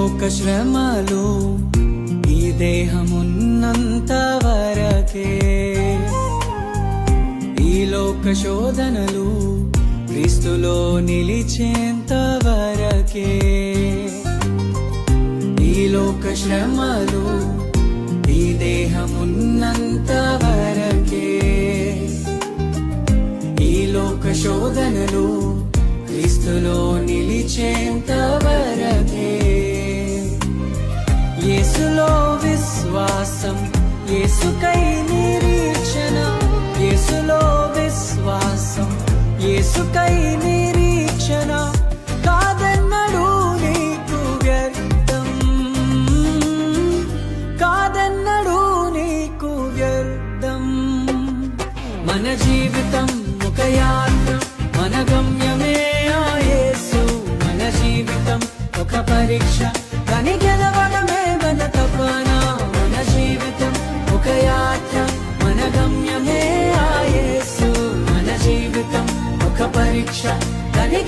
లోక శ్రమలు ఈ దేహమున్నంత వరకే, ఈ లోక శోధనలు క్రీస్తులో నిలిచేంత వరకే. ఈ లోక శ్రమలు ఈ దేహమున్నంత వరకే, ఈ లోక శోధనలు క్రీస్తులో నిలిచేంత వరకే. యేసులో విశ్వాసం, యేసుకై నిరీక్షణ, యేసులో విశ్వాసం, యేసుకై నిరీక్షణ కాదన్నడు నీకు వ్యర్థం, కాదన్నడు నీకు వ్యర్థం. మన జీవితం ఒక యాత్ర, మన గమ్యమే ఆ యేసు. మన జీవితం ఒక పరీక్ష, దాని గెలవడమే మన తపన. మన జీవితం ఒక యాత్ర, మన గమ్యమే ఆ యేసు. మన జీవితం ఒక పరీక్ష, దాని